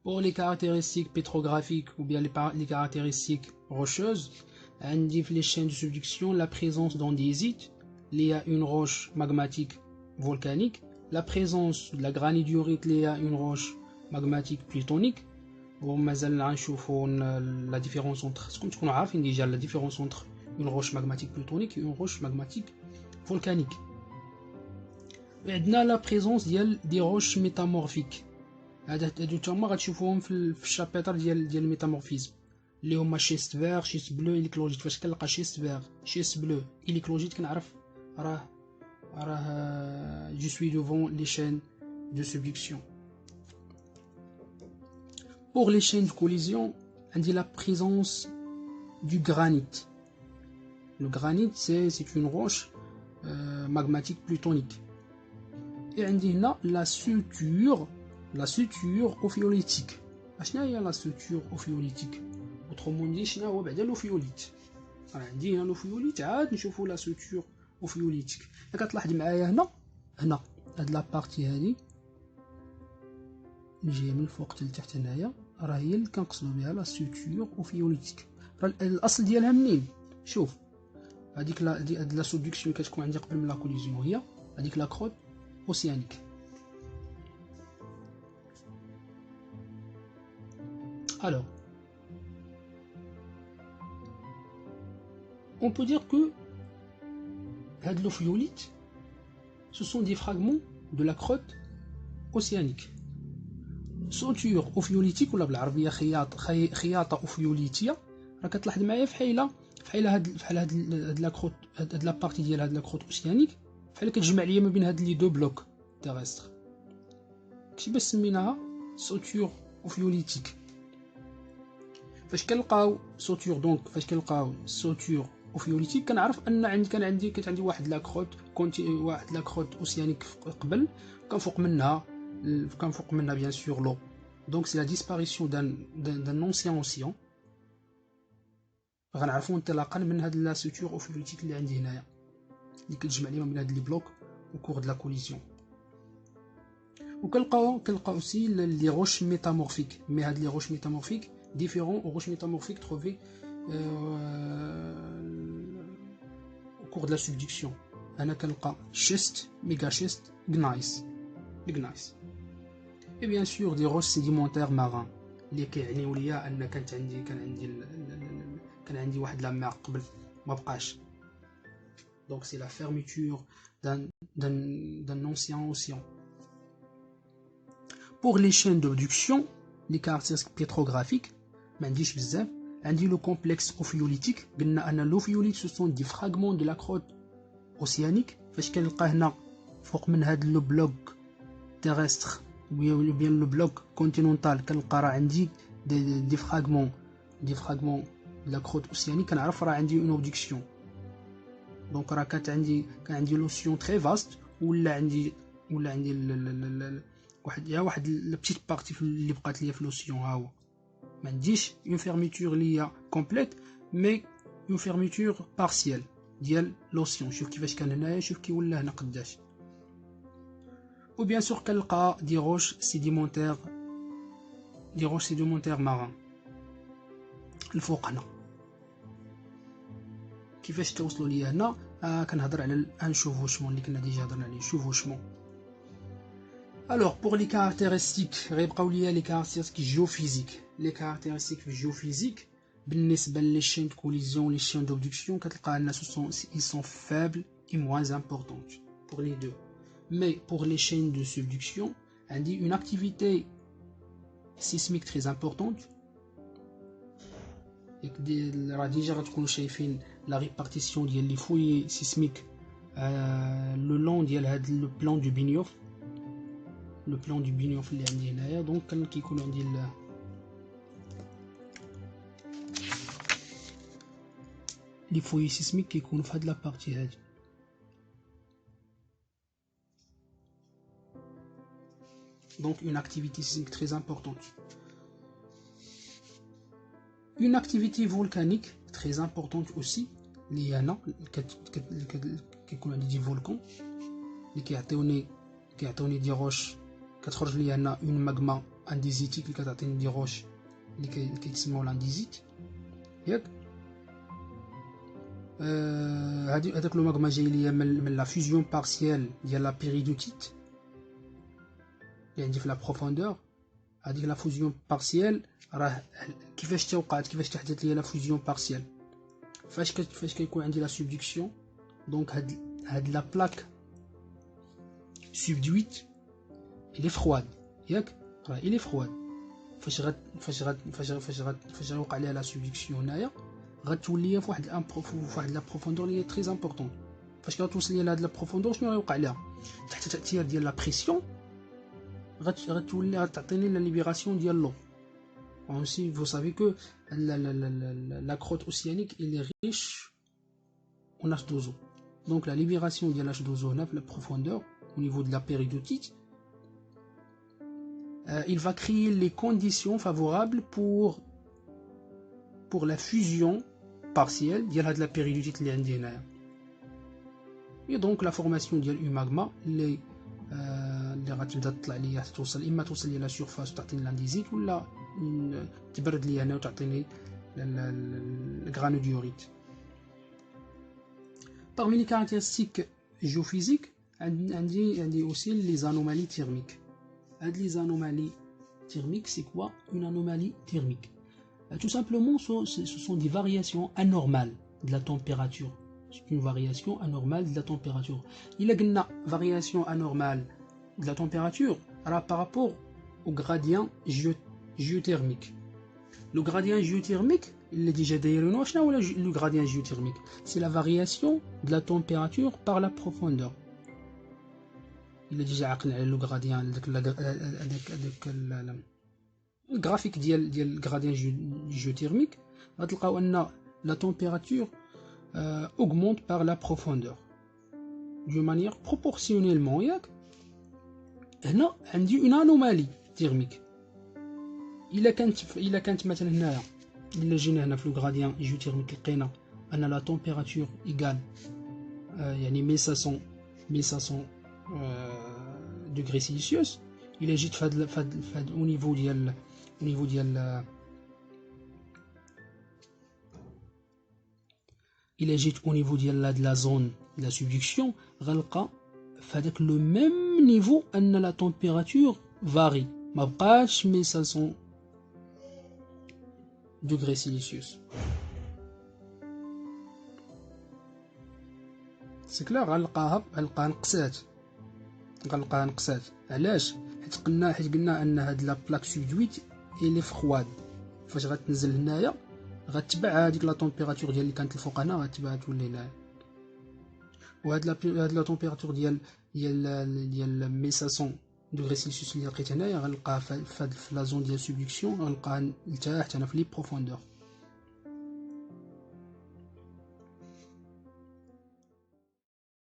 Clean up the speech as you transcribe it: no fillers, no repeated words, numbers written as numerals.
Pour les caractéristiques pétrographiques ou bien les caractéristiques rocheuses, indique les chaînes de subduction la présence d'andésite liée à une roche magmatique volcanique, la présence de la granodiorite liée à une roche magmatique plutonique. ومازال غنشوفوا la différence entre ce qu'on تكونوا عارفين déjà la différence entre une roche magmatique plutonique et une roche magmatique volcanique. عندنا la présence ديال des roches métamorphiques. هادو تما غتشوفوهم في الشابيتر ديال الميتامورفيزم اللي هما شيست فير شيست بلو إليكلوجيت. فاش كنلقى شيست فير شيست بلو إليكلوجيت كنعرف راه جو سوي devant les chaînes de subduction. Pour les chaînes de collision, on dit la présence du granit. Le granit, c'est une roche magmatique plutonique. Et on dit là la suture ophiolitique. شنو هي la suture ophiolitique? Autrement dit, شنو هو بعدا l'ophiolite. عندي هنا l'ophiolite عاد نشوفوا la suture ophiolitique. كتلاحظ معايا هنا هاد لا بارتي هادي اللي جايه من الفوق حتى لتحت هنايا راه هي اللي كنقصدوا بها لا سوتور اوفيوليتيك. راه الاصل ديالها منين؟ شوف هذيك لا سودكسيون كتكون عندي قبل من لا كوليزيون هي هذيك لا كروت اوسيانيك. Alors on peut dire que هاد l'ophiolite ce sont des fragments de la crotte océanique. سوتور اوفيوليتيك ولا بالعربيه خياطه اوفيوليتيه راه كتلاحظ معايا فحال هاد لا كروت هاد لا بارتي ديال هاد لا كروت اوسيانيك فحال كتجمع ليا ما بين هاد لي دو بلوك تيرستر. كشي باش سميناها سوتور اوفيوليتيك. فاش كنلقاو سوتور اوفيوليتيك كنعرف ان كان عندي واحد لا كروت اوسيانيك قبل كان فوق منها bien sûr l'eau. Donc c'est la disparition d'un ancien océan. غنعرفوا انطلاقا من هاد لا سوتور اوفيوليتيك اللي عندي هنايا اللي كتجمع لي ما بين هاد لي بلوك au cours de la collision. وكنلقاو aussi les roches métamorphiques. Mais هاد les roches métamorphiques différents aux roches métamorphiques trouvées au cours de la subduction. هنا كنلقى schiste, mégaschiste, gneiss. Et bien sûr des roches sédimentaires marins اللي كيعنيو ليا ان كان عندي واحد لامار قبل ما بقاش. Donc c'est la fermeture d'un ancien océan. Pour les chaînes d'obduction, les caractéristiques pétrographiques ما عنديش بزاف. عندي le complexe ophiolitique. قلنا ان l'ophiolite ce sont des fragments de la crotte océanique. فاش كنلقى هنا فوق من هذا لو بلوك terrestre ou bien le bloc continental كنلقى راه عندي des fragments de la crotte océanique كنعرف راه عندي une obduction. donc راه كان عندي l'océan très vaste ولا عندي واحد la petite partie اللي بقات ليا في l'océan ها هو. ما عنديش une fermeture ليا complète mais une fermeture partielle ديال l'océan. شوف كيفاش كان هنايا شوف كي ولا هنا قداش. Ou bien sûr كنلقى des roches sédimentaires marins الفوق هنا. كيفاش توصلوا لي هنا؟ كنهضر على الانشوفوشمون اللي كنا ديجا هضرنا عليه شوفوشمون. Alors pour les caractéristiques غيبقاو ليا les caractéristiques géophysiques. Les caractéristiques géophysiques بالنسبه les chaînes de collision les chaînes d'obduction كتلقى ان ils sont faibles et moins importantes pour les deux. Mais pour les chaînes de subduction, on dit une activité sismique très importante. Et déjà la répartition des fouilles sismiques le long le plan du Binioff. Le plan du Binioff اللي عندي هنايا. Donc كان كيكون عندي les fouilles sismiques كيكونوا في هاد لا بارتي هادي. Donc une activité sismique très importante. Une activité volcanique très importante aussi. Il y en a qui ont des volcans qui ont des roches كتخرج لي هنا اون ماغما انديزيتيك اللي كتعطيني دي روش اللي كيتسموا لانديزيت ياك. هذاك لو ماغما جاي ليا من لا فيزيون بارسيال ديال لا بيريدوتيت اللي عندي في لا بروفوندور. هذيك لا فوزيون بارسيال راه كيفاش توقعت، كيفاش تحدث ليا لا فوزيون بارسيال، فاش كيكون عندي لا سوبدكسيون. دونك هاد لا بلاك سوبدويت إلي فخواد ياك، راه إلي فخواد. فاش غيوقع ليها لا سوبدكسيون هنايا غتولي في واحد لا بروفوندور لي تري امبورطون. فاش كتوصل ليا لهاد لا بروفوندور شنو غيوقع ليها؟ تحت تاثير ديال لا بريسيون غتولي غتعطيني لا ليبيراسيون ديال لو. Aussi, vous savez que la crotte océanique elle est riche en H2O. Donc la libération de l'H2O dans la profondeur au niveau de la péridotite, il va créer les conditions favorables pour la fusion partielle de la péridotite اللي عندي هنايا. Et donc la formation ديال un magma اللي غتبدا تطلع ليا توصل اما توصل ليا لا سيرفاس وتعطيني لانديزيت، ولا تبرد لي هنا وتعطيني الغرانوديوريت. Parmi les caractéristiques géophysiques, عندي aussi les anomalies thermiques. Les anomalies thermiques, c'est quoi une anomalie thermique? Tout simplement, ce sont des variations anormales de la température. C'est une variation anormale de la température. Il y a une variation anormale de la température par rapport au gradient géothermique. Le gradient géothermique, il est déjà d'ailleurs, le gradient géothermique, c'est la variation de la température par la profondeur. Il est déjà le gradient, le graphique du gradient géothermique, la température augmente par la profondeur d'une manière proportionnellement. هنا عندي une anomalie thermique. إلا كانت مثلا هنايا إلا جينا هنا في الغراديان جيوتيرميك لقينا أن لا تمبيراتور إيكال يعني 1500 دوغري سيلسيوس. إلا جيت فهاد au niveau ديال إلا جيت au niveau ديال لا زون de la subduction غنلقى فهداك لو ميم نيفو ان لا تمبيراتور فاري، ما بقاش 1500 دوغري سيلسيوس. سي كلير غنلقاها نقصات. علاش؟ حيت قلنا ان هاد لا بلاك سودويت اللي فخواد فاش غتنزل هنايا غتبع هذيك لا تمبيراتور ديال اللي كانت الفوق هنا غتبع تولي هنايا. وهاد لا تمبيراتور ديال 1500 دوغري سيلسيوس اللي لقيت هنايا غنلقاها في لا زون ديال سوبدكسيون، غنلقاها لتحت هنا في لي بروفوندور.